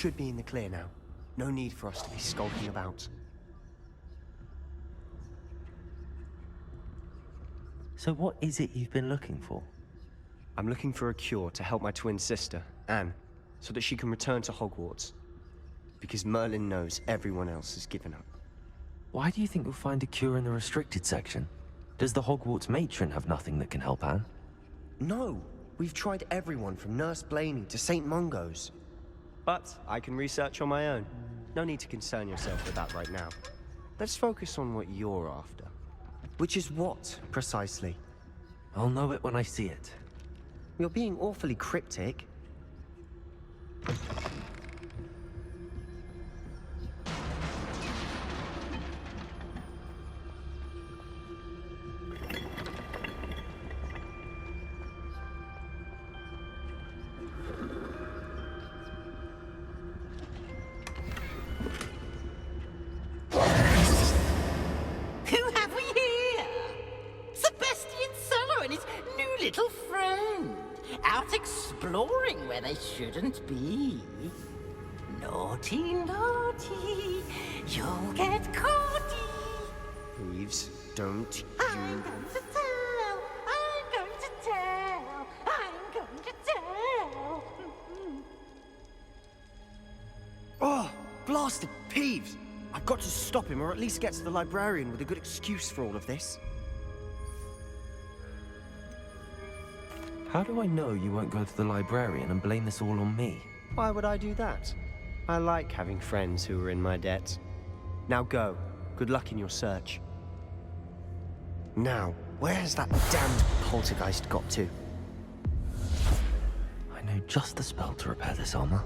should be in the clear now. No need for us to be skulking about. So what is it you've been looking for? I'm looking for a cure to help my twin sister, Anne, so that she can return to Hogwarts. Because Merlin knows everyone else has given up. Why do you think you'll find a cure in the restricted section? Does the Hogwarts matron have nothing that can help Anne? No! We've tried everyone from Nurse Blaney to St. Mungo's. But I can research on my own. No need to concern yourself with that right now. Let's focus on what you're after. Which is what, precisely? I'll know it when I see it. You're being awfully cryptic. Little friend, out exploring where they shouldn't be. Naughty, naughty, you'll get caughty. Peeves, don't you... I'm going to tell, I'm going to tell, I'm going to tell. Oh, blasted Peeves! I've got to stop him, or at least get to the librarian with a good excuse for all of this. How do I know you won't go to the librarian and blame this all on me? Why would I do that? I like having friends who are in my debt. Now go. Good luck in your search. Now, where has that damned poltergeist got to? I know just the spell to repair this armor.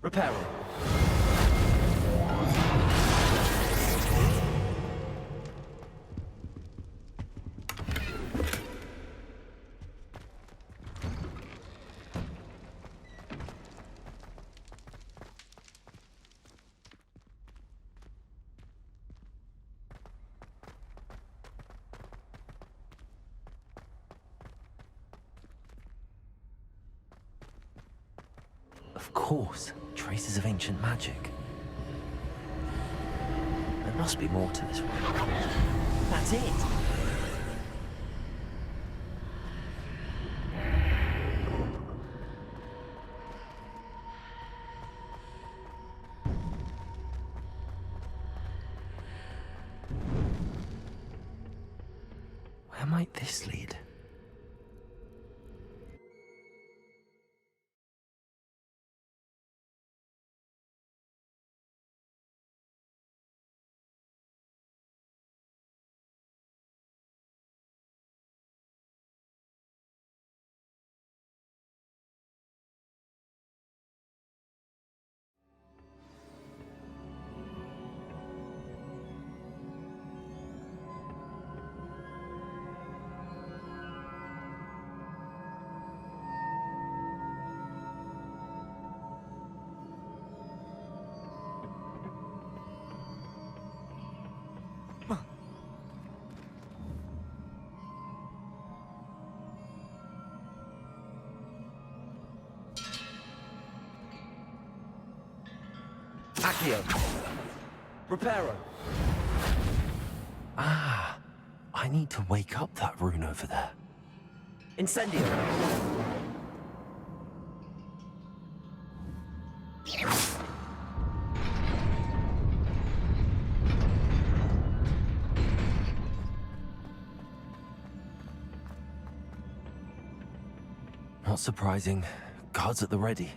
Repair it. Of course, traces of ancient magic. There must be more to this one. That's it! Where might this lead? Accio. Reparo. Ah, I need to wake up that rune over there. Incendio. Not surprising. Guards at the ready.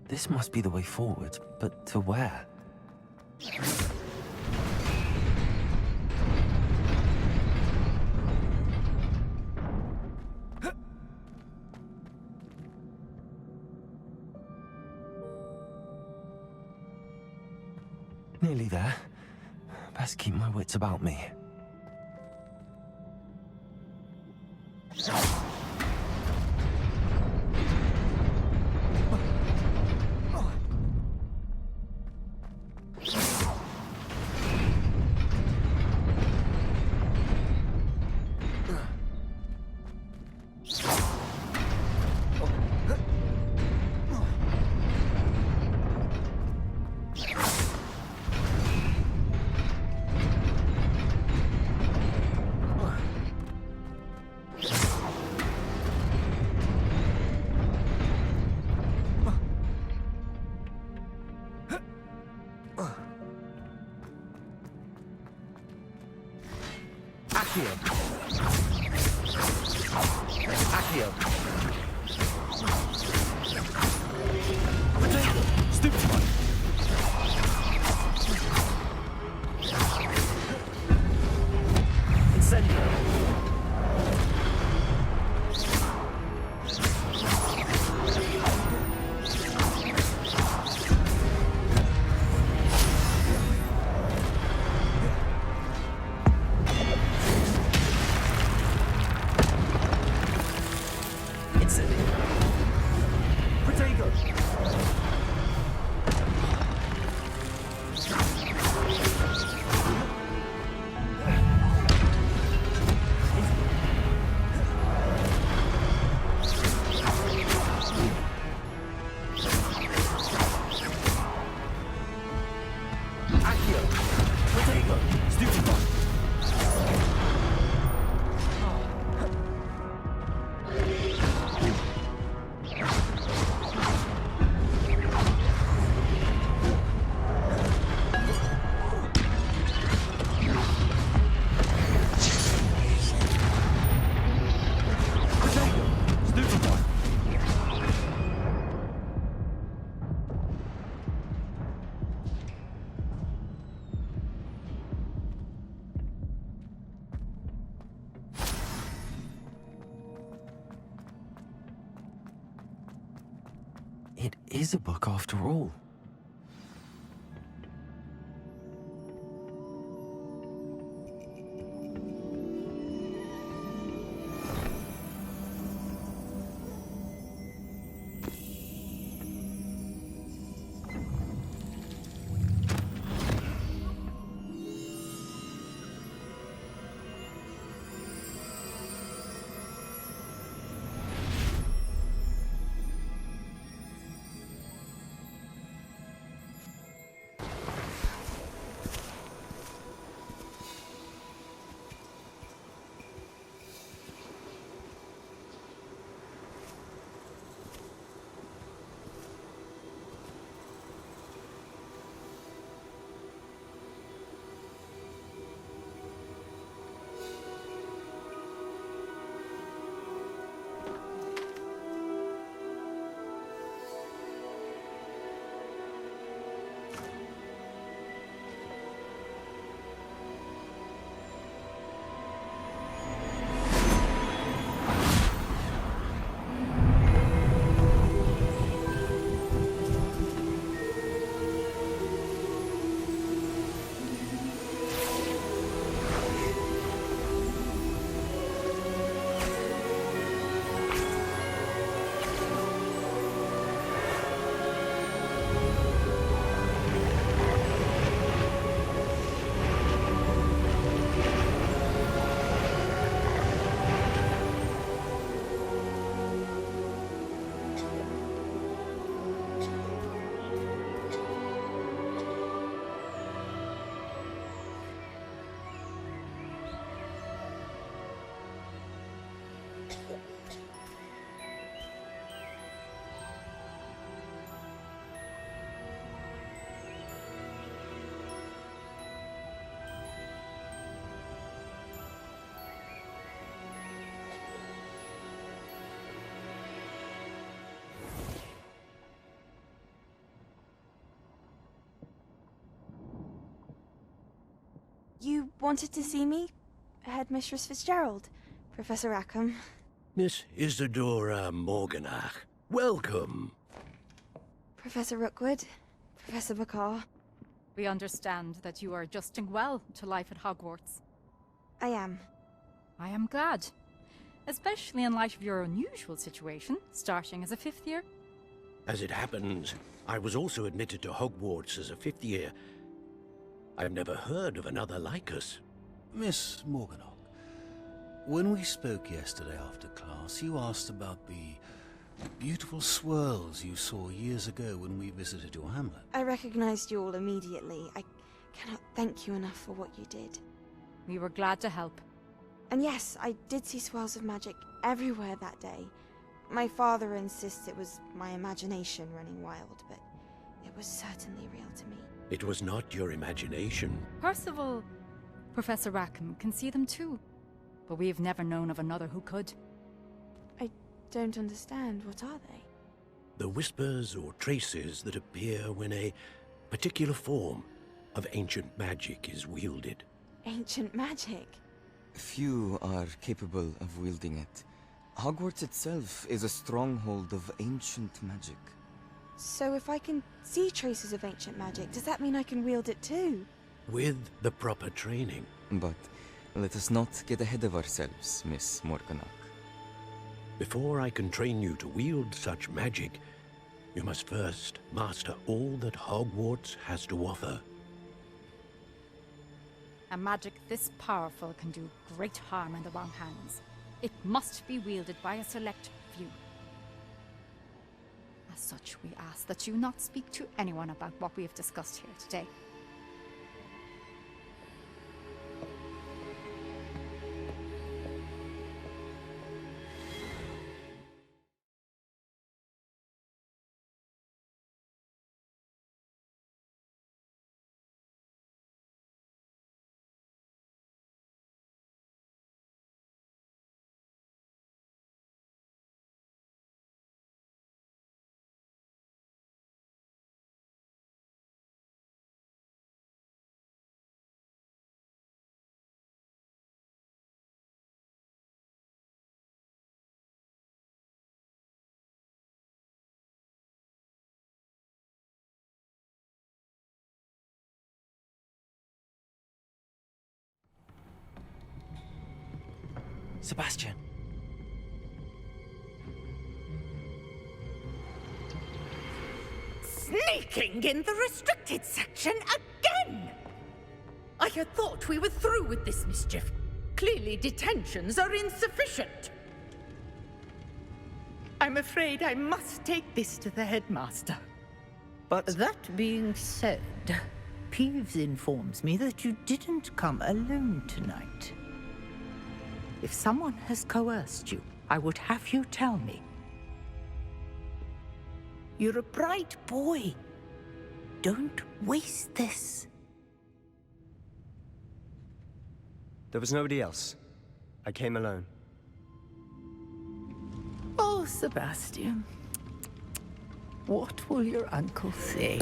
This must be the way forward, but to where? Nearly there. Best keep my wits about me. It is a book after all. You wanted to see me? Headmistress Fitzgerald, Professor Rackham. Miss Isadora Morganach, welcome. Professor Rookwood, Professor Bakar. We understand that you are adjusting well to life at Hogwarts. I am. I am glad. Especially in light of your unusual situation, starting as a 5th year. As it happens, I was also admitted to Hogwarts as a 5th year. I've never heard of another like us. Miss Morganach, when we spoke yesterday after class, you asked about the beautiful swirls you saw years ago when we visited your hamlet. I recognized you all immediately. I cannot thank you enough for what you did. We were glad to help. And yes, I did see swirls of magic everywhere that day. My father insists it was my imagination running wild, but it was certainly real to me. It was not your imagination. Percival, Professor Rackham can see them too. But we have never known of another who could. I don't understand. What are they? The whispers or traces that appear when a particular form of ancient magic is wielded. Ancient magic? Few are capable of wielding it. Hogwarts itself is a stronghold of ancient magic. So if I can see traces of ancient magic, does that mean I can wield it too? With the proper training. But let us not get ahead of ourselves, Miss Morganach. Before I can train you to wield such magic, you must first master all that Hogwarts has to offer. A magic this powerful can do great harm in the wrong hands. It must be wielded by a select few. As such, we ask that you not speak to anyone about what we have discussed here today. Sebastian. Sneaking in the restricted section again! I had thought we were through with this mischief. Clearly detentions are insufficient. I'm afraid I must take this to the headmaster. But That being said, Peeves informs me that you didn't come alone tonight. If someone has coerced you, I would have you tell me. You're a bright boy. Don't waste this. there was nobody else. I came alone. Oh, Sebastian. What will your uncle say?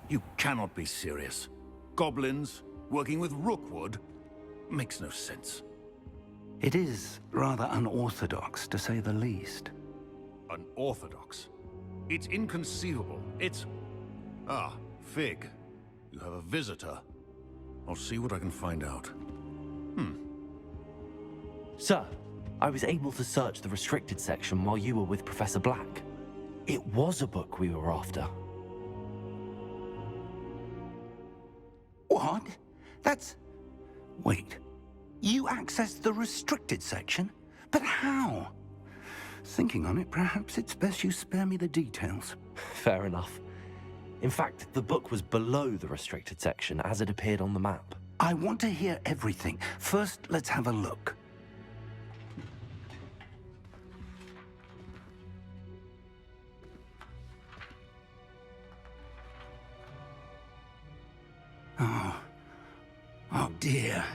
You cannot be serious. Goblins working with Rookwood? Makes no sense. It is rather unorthodox, to say the least. Unorthodox? It's inconceivable. It's... Ah, Fig. You have a visitor. I'll see what I can find out. Sir, I was able to search the restricted section while you were with Professor Black. It was a book we were after. What? That's... Wait. You accessed the restricted section? But how? Thinking on it, perhaps it's best you spare me the details. Fair enough. In fact, the book was below the restricted section as it appeared on the map. I want to hear everything. First, let's have a look. Oh dear.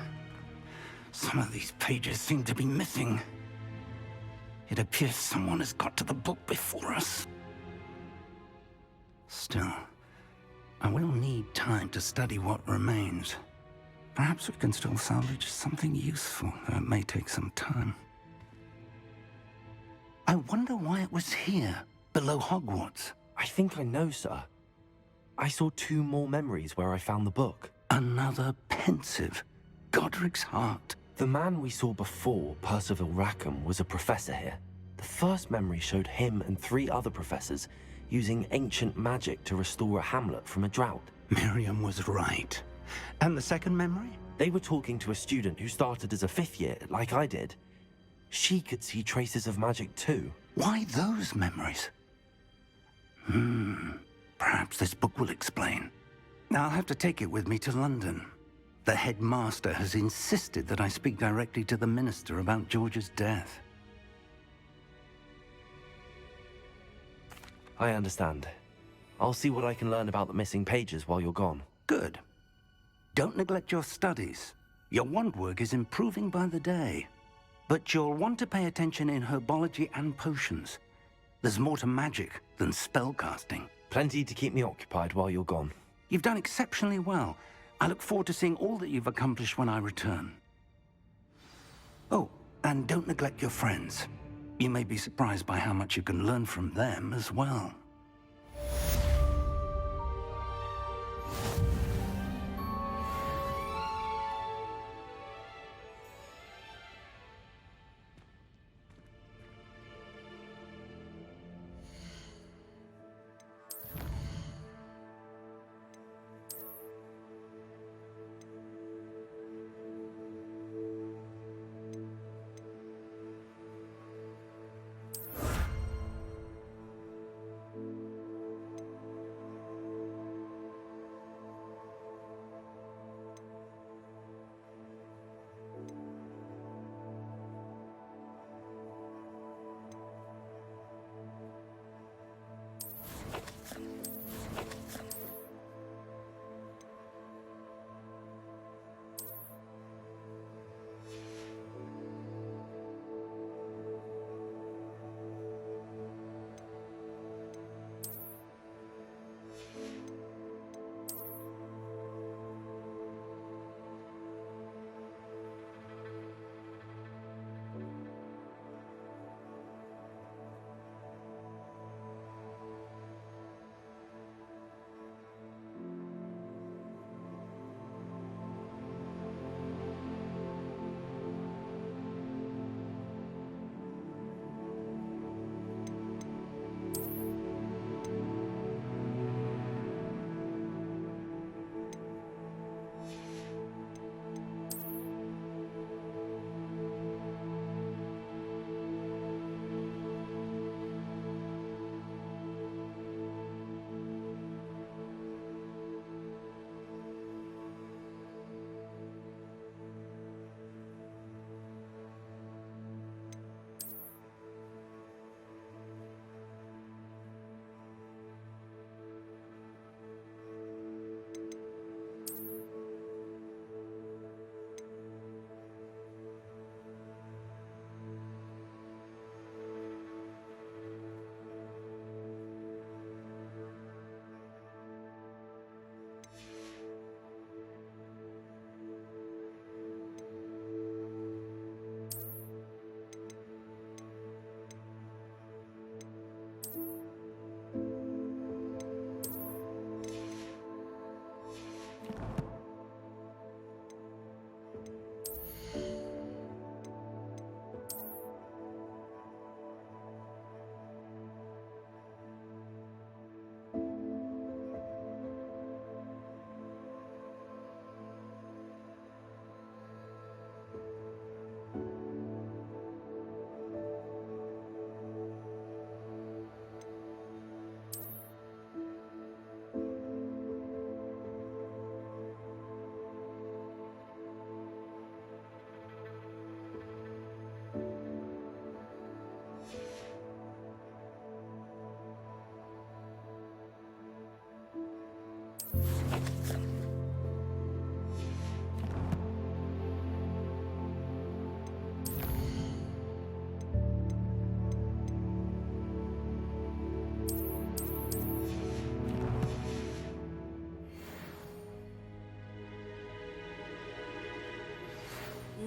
Some of these pages seem to be missing. It appears someone has got to the book before us. Still, I will need time to study what remains. Perhaps we can still salvage something useful, though it may take some time. I wonder why it was here, below Hogwarts. I think I know, sir. I saw 2 more memories where I found the book. Another pensive. Godric's heart. The man we saw before, Percival Rackham, was a professor here. The first memory showed him and 3 other professors using ancient magic to restore a hamlet from a drought. Miriam was right. And the second memory? They were talking to a student who started as a 5th year, like I did. She could see traces of magic too. Why those memories? Perhaps this book will explain. I'll have to take it with me to London. The headmaster has insisted that I speak directly to the minister about George's death. I understand. I'll see what I can learn about the missing pages while you're gone. Good. Don't neglect your studies. Your wand work is improving by the day. But you'll want to pay attention in herbology and potions. There's more to magic than spellcasting. Plenty to keep me occupied while you're gone. You've done exceptionally well. I look forward to seeing all that you've accomplished when I return. Oh, and don't neglect your friends. You may be surprised by how much you can learn from them as well.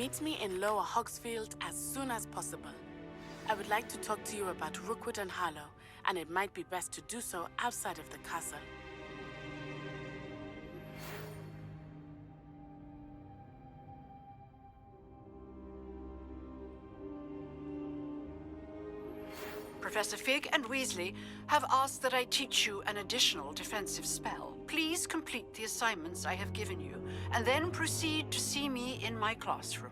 Meet me in Lower Hogsfield as soon as possible. I would like to talk to you about Rookwood and Harlow, and it might be best to do so outside of the castle. Professor Fig and Weasley have asked that I teach you an additional defensive spell. Please complete the assignments I have given you, and then proceed to see me in my classroom.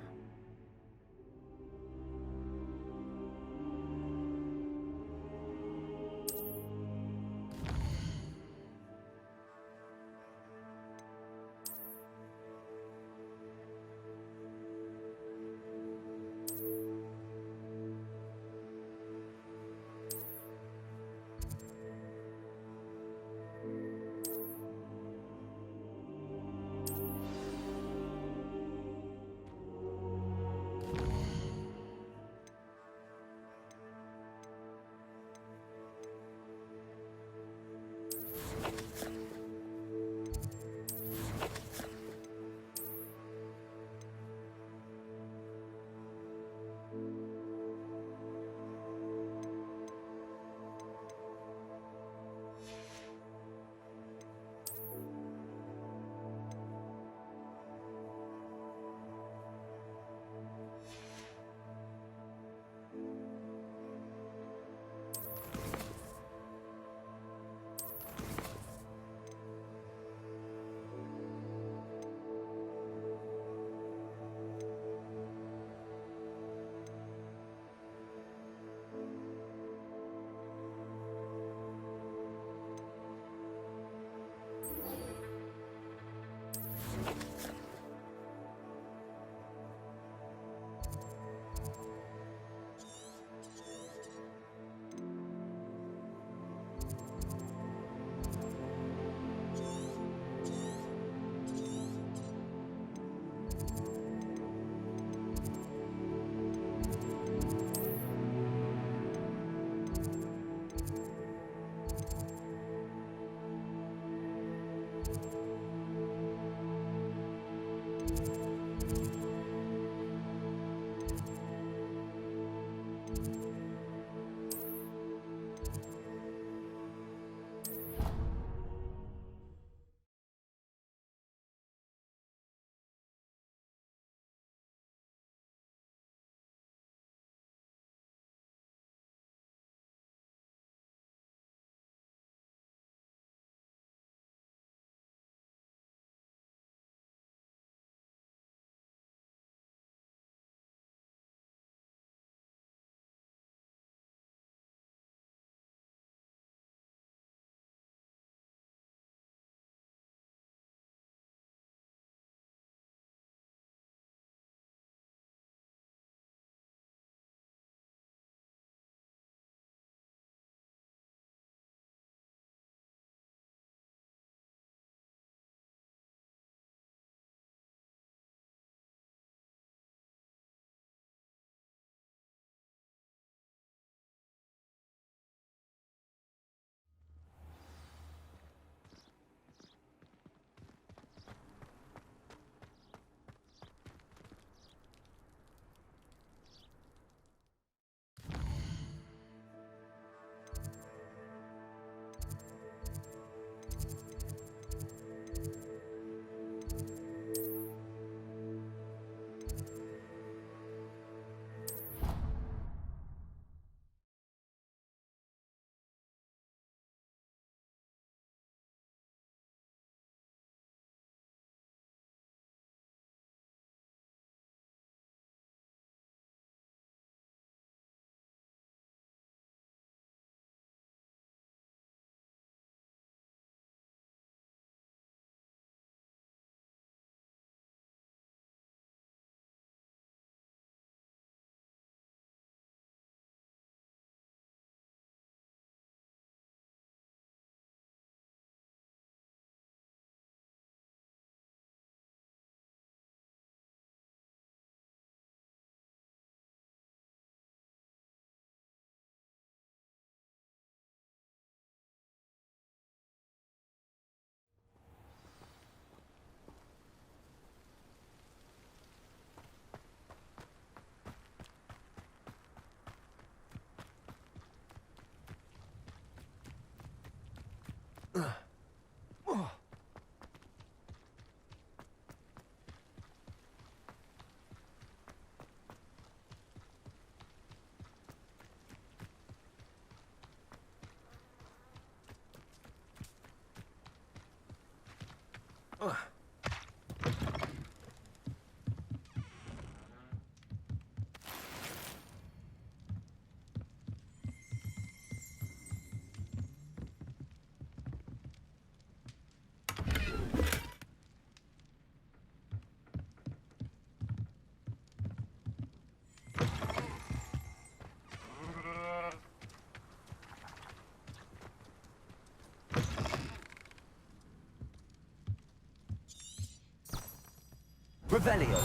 Revelio.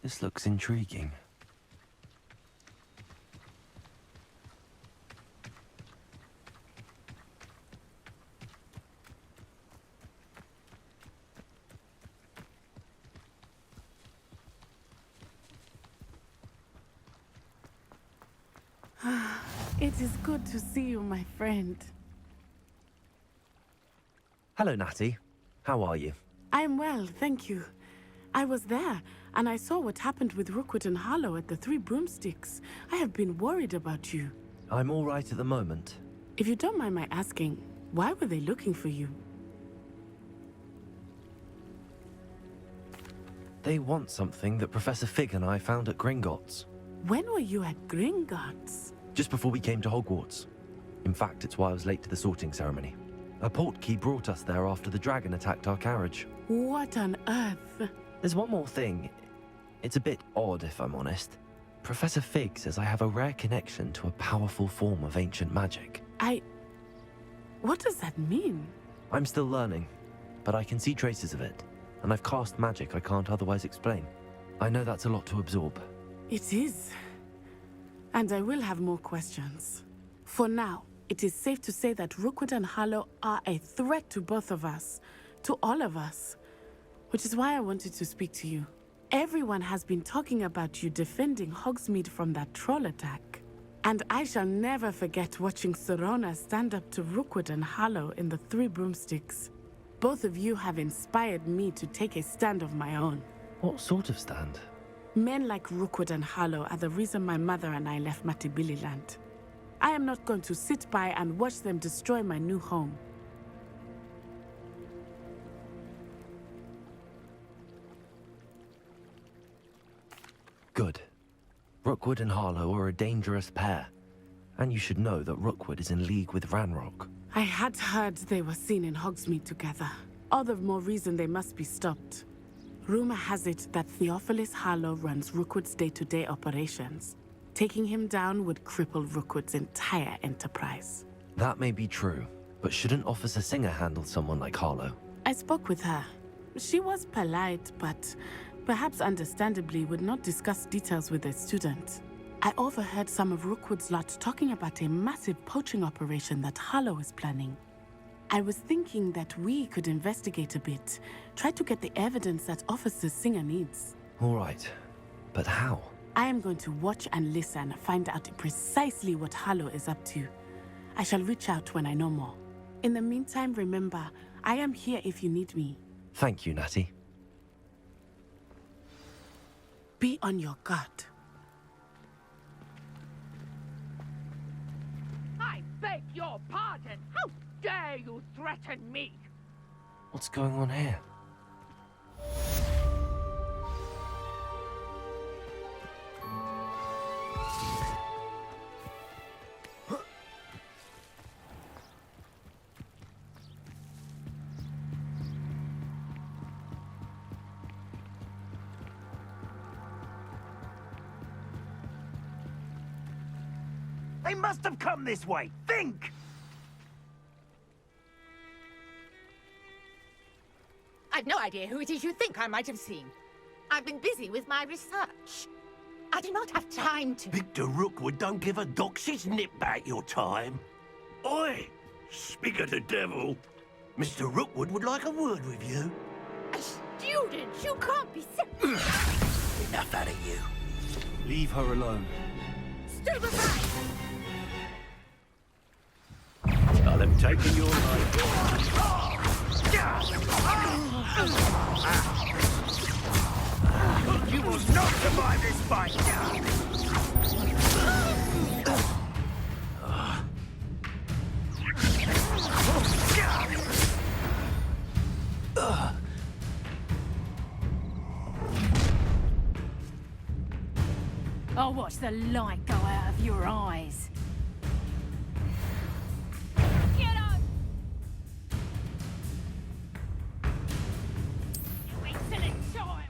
This looks intriguing. It is good to see you, my friend. Hello, Natty. How are you? I'm well, thank you. I was there, and I saw what happened with Rookwood and Harlow at the Three Broomsticks. I have been worried about you. I'm all right at the moment. If you don't mind my asking, why were they looking for you? They want something that Professor Fig and I found at Gringotts. When were you at Gringotts? Just before we came to Hogwarts. In fact, it's why I was late to the sorting ceremony. A portkey brought us there after the dragon attacked our carriage. What on earth? There's one more thing. It's a bit odd, if I'm honest. Professor Fig says I have a rare connection to a powerful form of ancient magic. What does that mean? I'm still learning, but I can see traces of it, and I've cast magic I can't otherwise explain. I know that's a lot to absorb. It is. And I will have more questions. For now, it is safe to say that Rookwood and Harlow are a threat to both of us, to all of us. Which is why I wanted to speak to you. Everyone has been talking about you defending Hogsmeade from that troll attack. And I shall never forget watching Serona stand up to Rookwood and Harlow in the Three Broomsticks. Both of you have inspired me to take a stand of my own. What sort of stand? Men like Rookwood and Harlow are the reason my mother and I left Matabeleland. I am not going to sit by and watch them destroy my new home. Good. Rookwood and Harlow are a dangerous pair. And you should know that Rookwood is in league with Ranrock. I had heard they were seen in Hogsmeade together. All the more reason they must be stopped. Rumor has it that Theophilus Harlow runs Rookwood's day-to-day operations. Taking him down would cripple Rookwood's entire enterprise. That may be true, but shouldn't Officer Singer handle someone like Harlow? I spoke with her. She was polite, but perhaps understandably would not discuss details with a student. I overheard some of Rookwood's lot talking about a massive poaching operation that Harlow is planning. I was thinking that we could investigate a bit, try to get the evidence that Officer Singer needs. All right, but how? I am going to watch and listen, find out precisely what Harlow is up to. I shall reach out when I know more. In the meantime, remember, I am here if you need me. Thank you, Natty. Be on your guard. I beg your pardon. How dare you threaten me? What's going on here? They must have come this way. Think! I've no idea who it is you think I might have seen. I've been busy with my research. I do not have time to... Victor Rookwood don't give a doxy's nip back your time. Oi! Speak of the devil. Mr. Rookwood would like a word with you. A student? You can't be so... Enough out of you. Leave her alone. Stupefy! taken your life. You will not survive this fight! I'll watch the light go out of your eyes. Get up! You excellent time!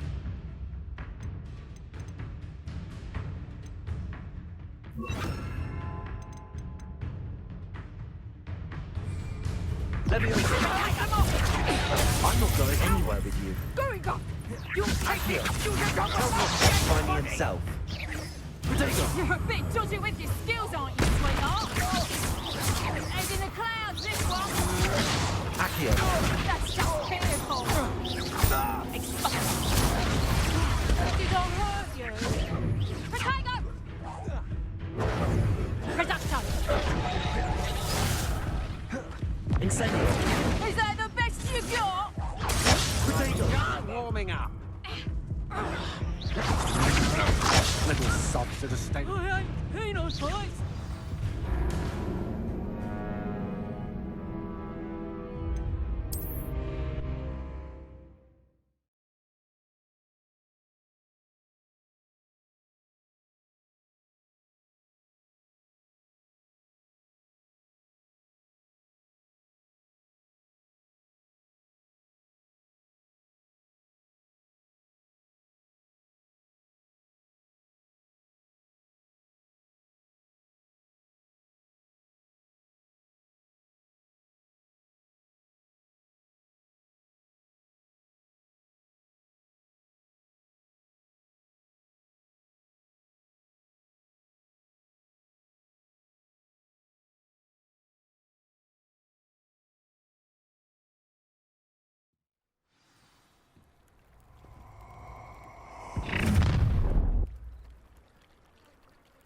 I'm not going anywhere with you. Going up! You take this! You Find me himself. You're a bit dodgy with your skills, aren't you, sweetheart? And in the clouds, this one. Accio. That's just fearful. Did I hurt you? Potato! Production! Incendio. Is that the best you got? Start warming up. Little sob should have stayed. I ain't penal fights.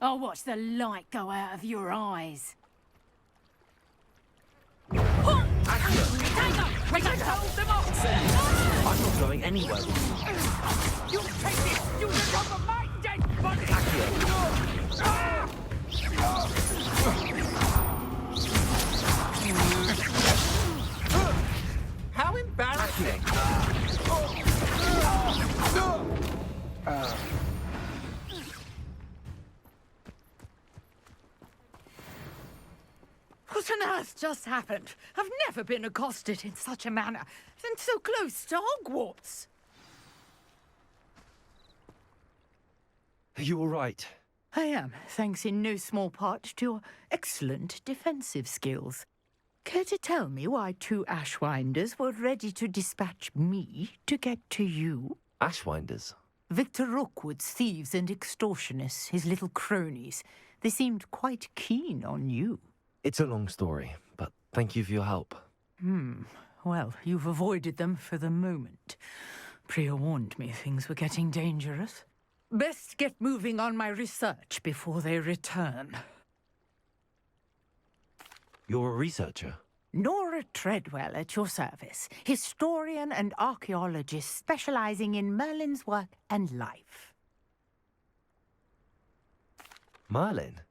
I'll watch the light go out of your eyes. I'm not going anywhere with you. You take this! You become of my dead body! How embarrassing! What on earth just happened? I've never been accosted in such a manner, and so close to Hogwarts. Are you all right? I am, thanks in no small part to your excellent defensive skills. Care to tell me why 2 Ashwinders were ready to dispatch me to get to you? Ashwinders? Victor Rookwood's thieves and extortionists, his little cronies. They seemed quite keen on you. It's a long story, but thank you for your help. Well, you've avoided them for the moment. Priya warned me things were getting dangerous. Best get moving on my research before they return. You're a researcher? Nora Treadwell at your service, historian and archaeologist specializing in Merlin's work and life. Merlin?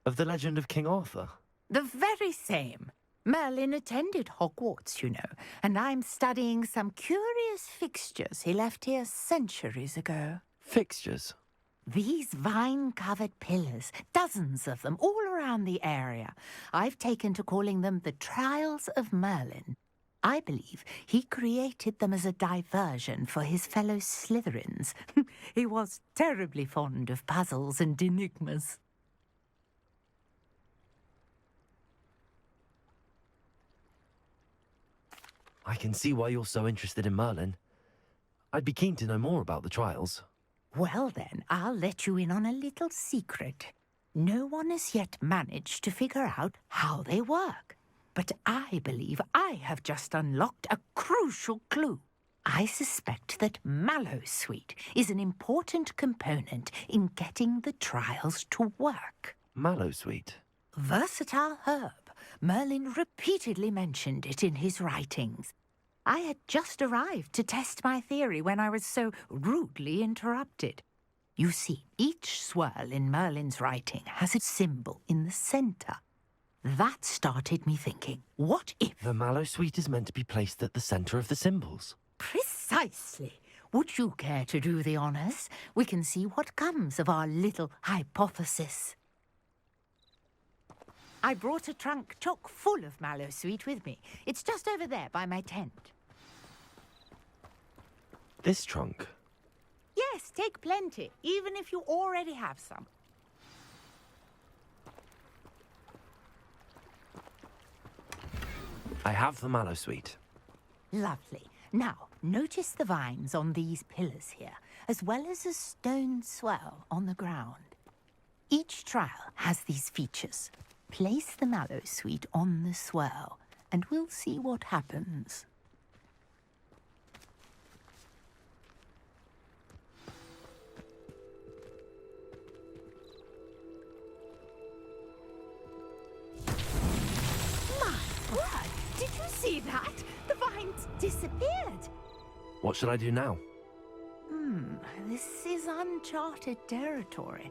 Of the legend of King Arthur? The very same. Merlin attended Hogwarts, you know, and I'm studying some curious fixtures he left here centuries ago. Fixtures? These vine-covered pillars, dozens of them, all around the area. I've taken to calling them the Trials of Merlin. I believe he created them as a diversion for his fellow Slytherins. He was terribly fond of puzzles and enigmas. I can see why you're so interested in Merlin. I'd be keen to know more about the trials. Well then, I'll let you in on a little secret. No one has yet managed to figure out how they work. But I believe I have just unlocked a crucial clue. I suspect that Mallowsweet is an important component in getting the trials to work. Mallowsweet? Versatile herb, Merlin repeatedly mentioned it in his writings. I had just arrived to test my theory when I was so rudely interrupted. You see, each swirl in Merlin's writing has a symbol in the center. That started me thinking, what if... The mallow sweet is meant to be placed at the center of the symbols. Precisely. Would you care to do the honors? We can see what comes of our little hypothesis. I brought a trunk chock full of mallow sweet with me. It's just over there by my tent. This trunk? Yes, take plenty, even if you already have some. I have the mallow sweet. Lovely. Now, notice the vines on these pillars here, as well as a stone swell on the ground. Each trial has these features. Place the mallow sweet on the swirl, and we'll see what happens. My word! Did you see that? The vines disappeared. What should I do now? This is uncharted territory.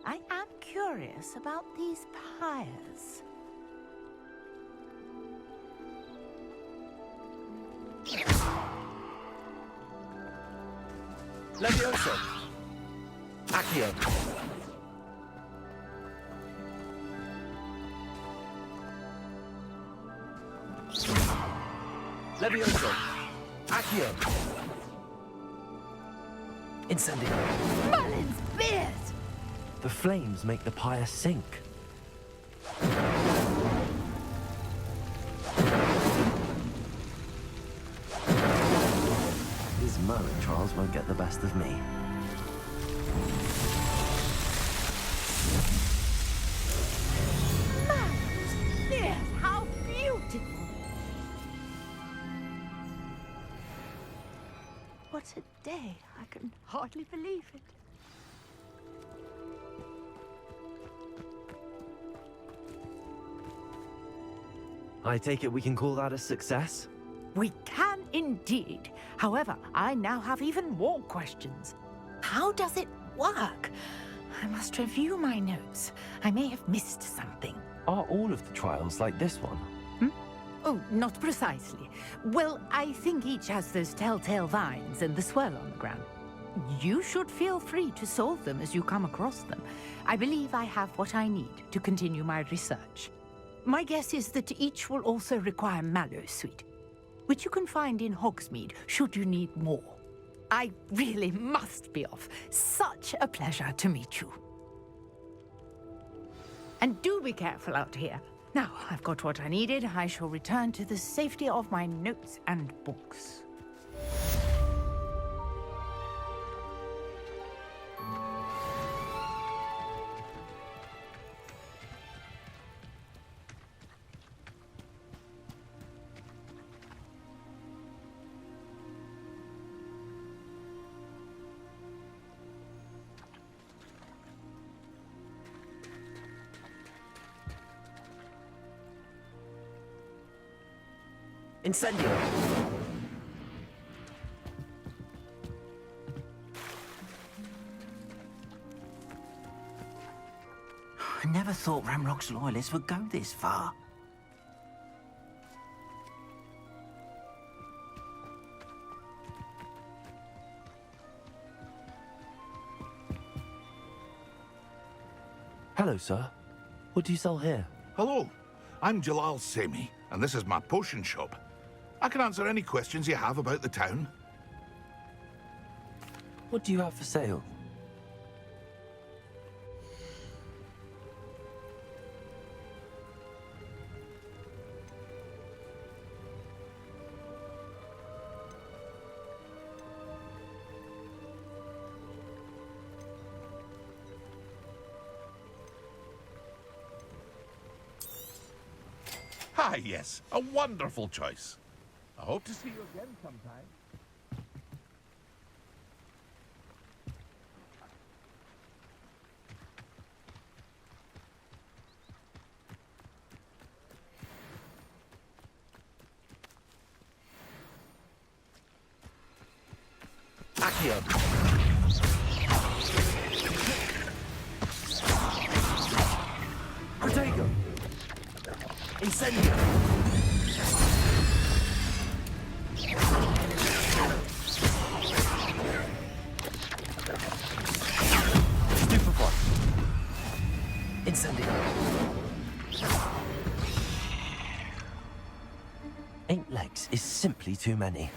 I am curious about these pyres. Levioso! Accio! Levioso! Accio! Incendio! Merlin's beard! The flames make the pyre sink. These Merlin trials won't get the best of me. Merlin's beard! How beautiful! What a day! I can hardly believe it. I take it we can call that a success? We can indeed. However, I now have even more questions. How does it work? I must review my notes. I may have missed something. Are all of the trials like this one? Oh, not precisely. Well, I think each has those telltale vines and the swirl on the ground. You should feel free to solve them as you come across them. I believe I have what I need to continue my research. My guess is that each will also require mallow sweet, which you can find in Hogsmeade should you need more. I really must be off. Such a pleasure to meet you. And do be careful out here. Now, I've got what I needed. I shall return to the safety of my notes and books. Incendio! I never thought Ramrock's loyalists would go this far. Hello, sir. What do you sell here? Hello, I'm Jalal Semi, and this is my potion shop. I can answer any questions you have about the town. What do you have for sale? Ah, yes, a wonderful choice. I hope to see you again sometime. Accio. Protego. Incendio. Stupefy. Incendio. 8 legs is simply too many.